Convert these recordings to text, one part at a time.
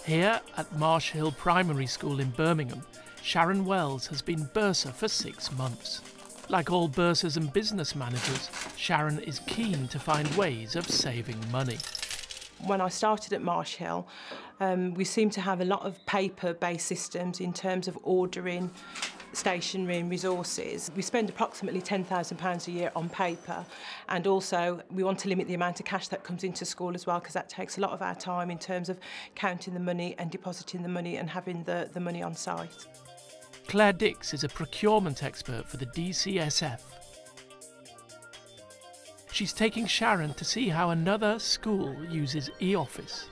Here at Marsh Hill Primary School in Birmingham, Sharon Wells has been bursar for 6 months. Like all bursars and business managers, Sharon is keen to find ways of saving money. When I started at Marsh Hill, we seem to have a lot of paper-based systems in terms of ordering stationery and resources. We spend approximately £10,000 a year on paper, and also we want to limit the amount of cash that comes into school as well, because that takes a lot of our time in terms of counting the money and depositing the money and having the money on site. Claire Dix is a procurement expert for the DCSF. She's taking Sharon to see how another school uses e-office,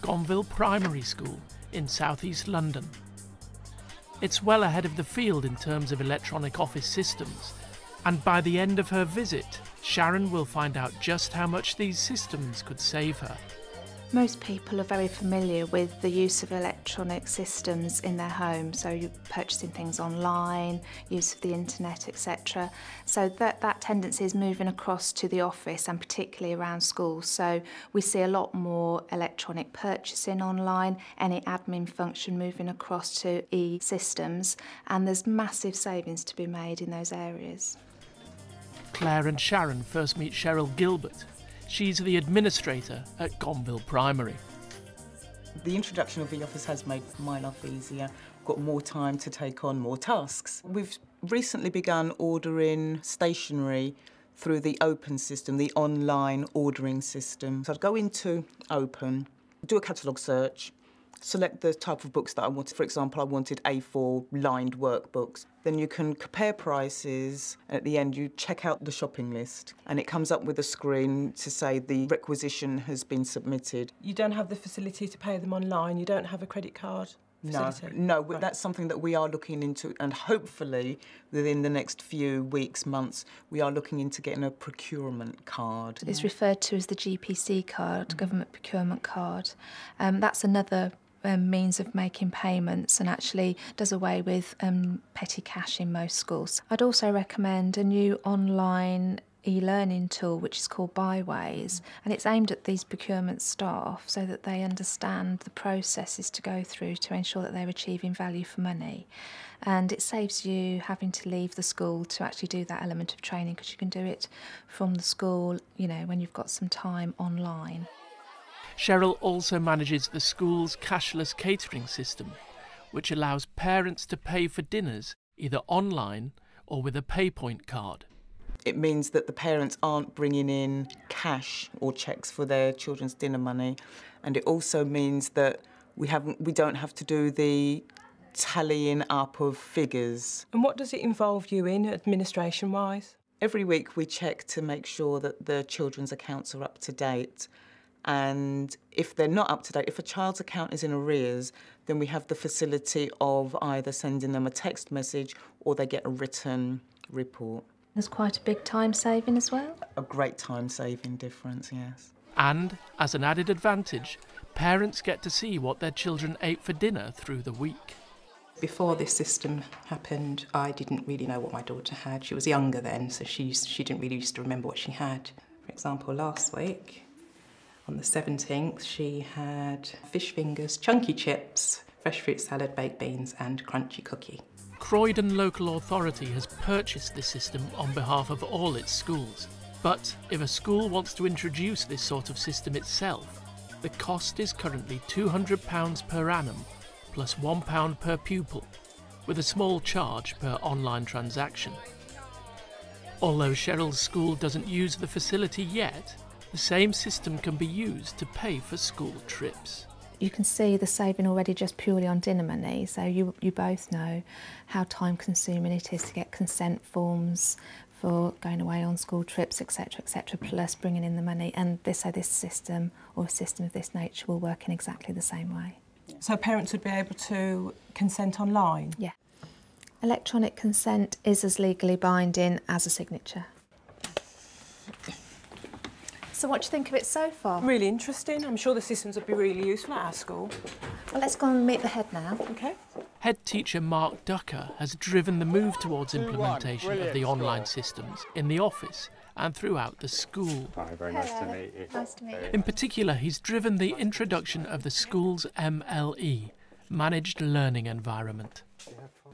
Gonville Primary School in South East London. It's well ahead of the field in terms of electronic office systems, and by the end of her visit, Sharon will find out just how much these systems could save her. Most people are very familiar with the use of electronic systems in their home, so you're purchasing things online, use of the internet, etc. So that tendency is moving across to the office and particularly around schools. So we see a lot more electronic purchasing online, any admin function moving across to e-systems, and there's massive savings to be made in those areas. Claire and Sharon first meet Cheryl Gilbert. She's the administrator at Gonville Primary. The introduction of e-office has made my life easier. Got more time to take on more tasks. We've recently begun ordering stationery through the Open system, the online ordering system. So I'd go into Open, do a catalogue search, select the type of books that I wanted. For example, I wanted A4 lined workbooks. Then you can compare prices, and at the end you check out the shopping list, and it comes up with a screen to say the requisition has been submitted. You don't have the facility to pay them online, you don't have a credit card facility? No, right. That's something that we are looking into, and hopefully within the next few weeks, months, we are looking into getting a procurement card. It's referred to as the GPC card, Government Procurement Card. That's another means of making payments and actually does away with petty cash in most schools. I'd also recommend a new online e-learning tool which is called Byways, and it's aimed at these procurement staff so that they understand the processes to go through to ensure that they're achieving value for money. And it saves you having to leave the school to actually do that element of training, because you can do it from the school, you know, when you've got some time online. Cheryl also manages the school's cashless catering system, which allows parents to pay for dinners either online or with a PayPoint card. It means that the parents aren't bringing in cash or cheques for their children's dinner money, and it also means that we don't have to do the tallying up of figures. And what does it involve you in, administration-wise? Every week we check to make sure that the children's accounts are up to date. And if they're not up to date, if a child's account is in arrears, then we have the facility of either sending them a text message or they get a written report. There's quite a big time saving as well. A great time saving difference, yes. And, as an added advantage, parents get to see what their children ate for dinner through the week. Before this system happened, I didn't really know what my daughter had. She was younger then, so she didn't really used to remember what she had. For example, last week, on the 17th, she had fish fingers, chunky chips, fresh fruit salad, baked beans and crunchy cookie. Croydon Local Authority has purchased this system on behalf of all its schools. But if a school wants to introduce this sort of system itself, the cost is currently £200 per annum, plus £1 per pupil, with a small charge per online transaction. Although Cheryl's school doesn't use the facility yet, the same system can be used to pay for school trips. You can see the saving already just purely on dinner money, so you both know how time consuming it is to get consent forms for going away on school trips, etc., plus bringing in the money, and this system, or a system of this nature, will work in exactly the same way. So parents would be able to consent online? Yeah. Electronic consent is as legally binding as a signature. So what do you think of it so far? Really interesting. I'm sure the systems would be really useful at our school. Well, let's go and meet the head now. OK. Head teacher Mark Ducker has driven the move towards implementation of the online systems in the office and throughout the school. Hi, very nice to meet you. Nice to meet you. In particular, he's driven the introduction of the school's MLE, Managed Learning Environment.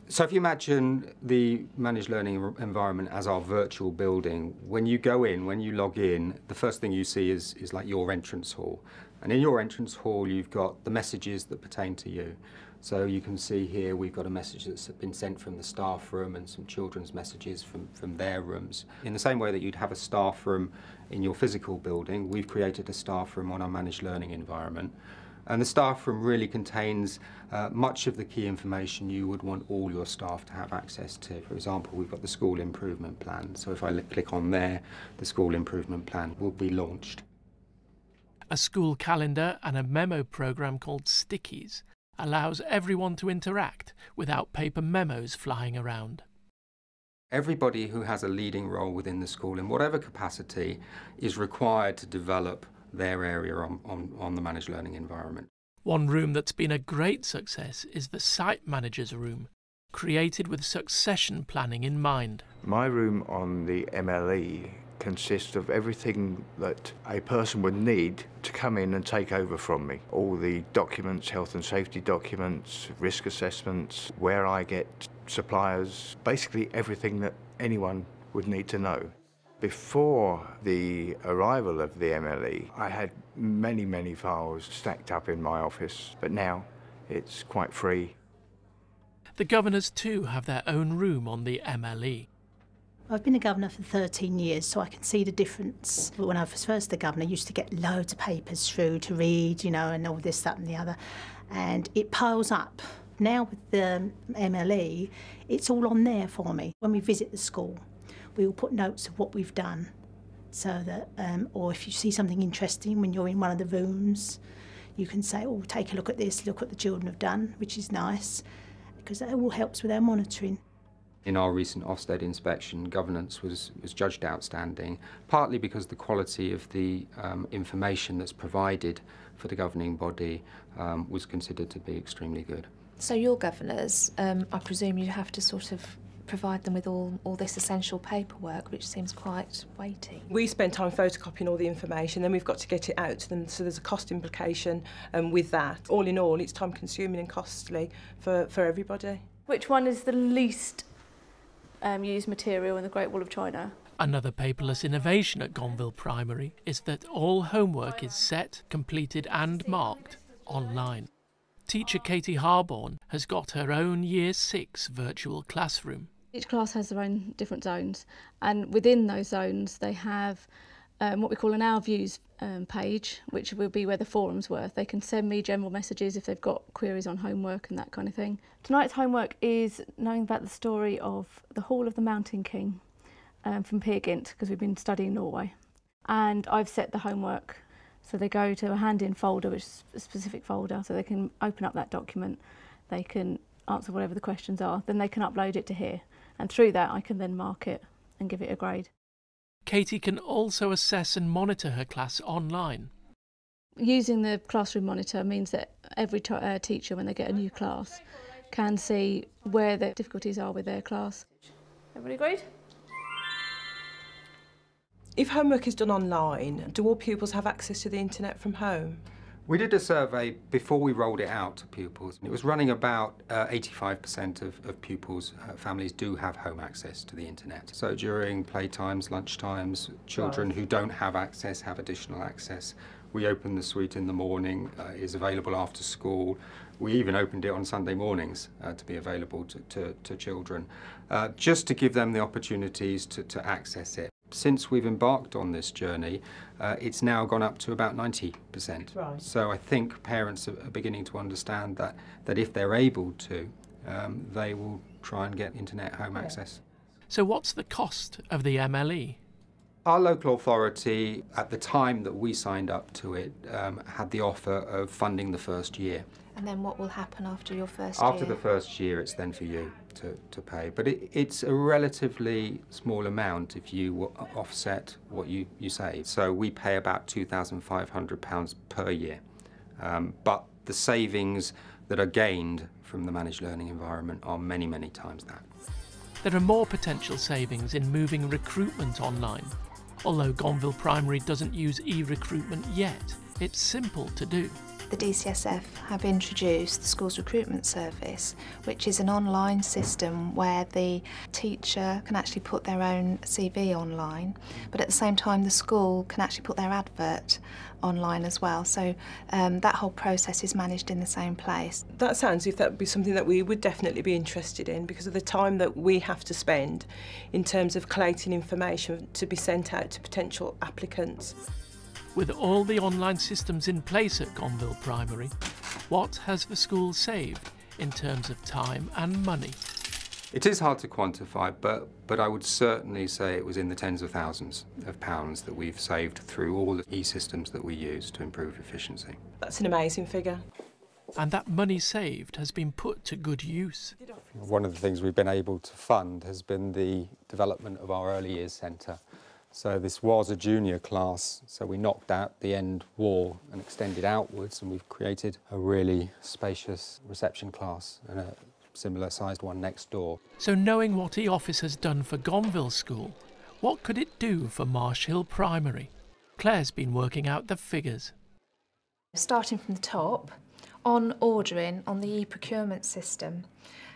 So if you imagine the managed learning environment as our virtual building, when you go in, when you log in, the first thing you see is like your entrance hall. And in your entrance hall, you've got the messages that pertain to you. So you can see here we've got a message that's been sent from the staff room and some children's messages from their rooms. In the same way that you'd have a staff room in your physical building, we've created a staff room on our managed learning environment. And the staff room really contains much of the key information you would want all your staff to have access to. For example, we've got the school improvement plan. So if I click on there, the school improvement plan will be launched. A school calendar and a memo programme called Stickies allows everyone to interact without paper memos flying around. Everybody who has a leading role within the school, in whatever capacity, is required to develop their area on the managed learning environment. One room that's been a great success is the Site Manager's Room, created with succession planning in mind. My room on the MLE consists of everything that a person would need to come in and take over from me. All the documents, health and safety documents, risk assessments, where I get suppliers, basically everything that anyone would need to know. Before the arrival of the MLE, I had many, many files stacked up in my office, but now it's quite free. The governors too have their own room on the MLE. I've been a governor for 13 years, so I can see the difference. But when I was first the governor, I used to get loads of papers through to read, you know, and all this, that and the other. And it piles up. Now with the MLE, it's all on there for me. When we visit the school, we will put notes of what we've done, so that, or if you see something interesting when you're in one of the rooms, you can say, oh, take a look at this, look what the children have done, which is nice, because that all helps with our monitoring. In our recent Ofsted inspection, governance was judged outstanding, partly because the quality of the information that's provided for the governing body was considered to be extremely good. So your governors, I presume you have to sort of provide them with all this essential paperwork, which seems quite weighty. We spend time photocopying all the information, then we've got to get it out to them, so there's a cost implication with that. All in all, it's time consuming and costly for everybody. Which one is the least used material in the Great Wall of China? Another paperless innovation at Gonville Primary is that all homework is set, completed and marked online. Teacher Katie Harborne has got her own Year 6 virtual classroom. Each class has their own different zones, and within those zones they have what we call an Our Views page, which will be where the forums were. They can send me general messages if they've got queries on homework and that kind of thing. Tonight's homework is knowing about the story of the Hall of the Mountain King from Peer Gynt, because we've been studying Norway. And I've set the homework, so they go to a hand-in folder, which is a specific folder, so they can open up that document, they can answer whatever the questions are, then they can upload it to here. And through that I can then mark it and give it a grade. Katie can also assess and monitor her class online. Using the classroom monitor means that every teacher, when they get a new class, can see where the difficulties are with their class. Everybody agreed? If homework is done online, do all pupils have access to the internet from home? We did a survey before we rolled it out to pupils. It was running about 85% of pupils' families do have home access to the internet. So during playtimes, lunchtimes, children who don't have access have additional access. We open the suite in the morning, is available after school. We even opened it on Sunday mornings to be available to children, just to give them the opportunities to access it. Since we've embarked on this journey, it's now gone up to about 90%. Right. So I think parents are beginning to understand that if they're able to, they will try and get internet home access. So what's the cost of the MLE? Our local authority, at the time that we signed up to it, had the offer of funding the first year. And then what will happen after your first year? After the first year, it's then for you to pay. But it's a relatively small amount if you offset what you save. So we pay about £2,500 per year. But the savings that are gained from the managed learning environment are many, many times that. There are more potential savings in moving recruitment online. Although Gonville Primary doesn't use e-recruitment yet, it's simple to do. The DCSF have introduced the Schools Recruitment Service, which is an online system where the teacher can actually put their own CV online, but at the same time the school can actually put their advert online as well. So that whole process is managed in the same place. That sounds as if that would be something that we would definitely be interested in, because of the time that we have to spend in terms of collating information to be sent out to potential applicants. With all the online systems in place at Gonville Primary, what has the school saved in terms of time and money? It is hard to quantify, but I would certainly say it was in the tens of thousands of pounds that we've saved through all the e-systems that we use to improve efficiency. That's an amazing figure. And that money saved has been put to good use. One of the things we've been able to fund has been the development of our early years centre. So this was a junior class, so we knocked out the end wall and extended outwards, and we've created a really spacious reception class and a similar sized one next door. So knowing what eOffice has done for Gonville School, what could it do for Marsh Hill Primary? Claire's been working out the figures. Starting from the top, on ordering on the e-procurement system,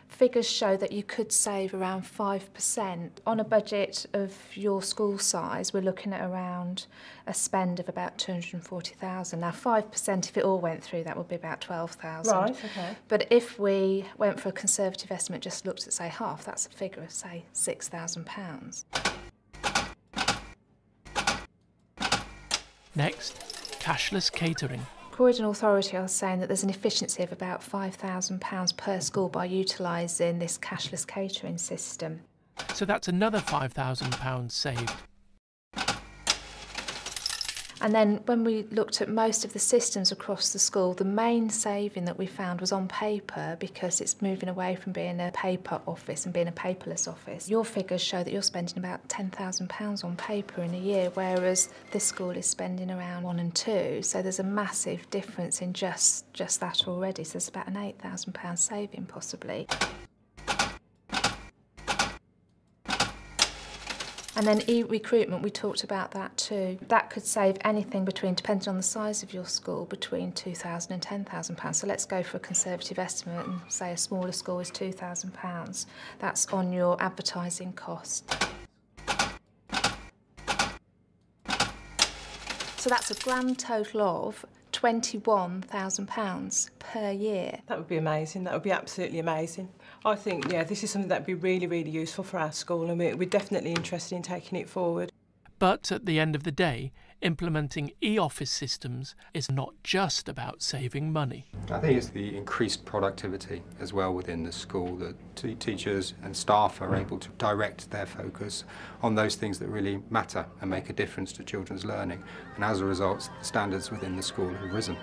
figures show that you could save around 5%. On a budget of your school size, we're looking at around a spend of about 240,000. Now 5%, if it all went through, that would be about 12,000. Right, okay. But if we went for a conservative estimate, just looked at, say, half, that's a figure of, say, £6,000. Next, cashless catering. Croydon Authority are saying that there's an efficiency of about £5,000 per school by utilising this cashless catering system. So that's another £5,000 saved. And then when we looked at most of the systems across the school, the main saving that we found was on paper, because it's moving away from being a paper office and being a paperless office. Your figures show that you're spending about £10,000 on paper in a year, whereas this school is spending around 1 and 2. So there's a massive difference in just that already. So there's about an £8,000 saving possibly. And then e-recruitment, we talked about that too. That could save anything between, depending on the size of your school, between £2,000 and £10,000. So let's go for a conservative estimate and say a smaller school is £2,000. That's on your advertising cost. So that's a grand total of £21,000 per year. That would be amazing. That would be absolutely amazing. I think, yeah, this is something that would be really, really useful for our school, and we're definitely interested in taking it forward. But at the end of the day, implementing e-office systems is not just about saving money. I think it's the increased productivity as well within the school, that teachers and staff are able to direct their focus on those things that really matter and make a difference to children's learning. And as a result, the standards within the school have risen.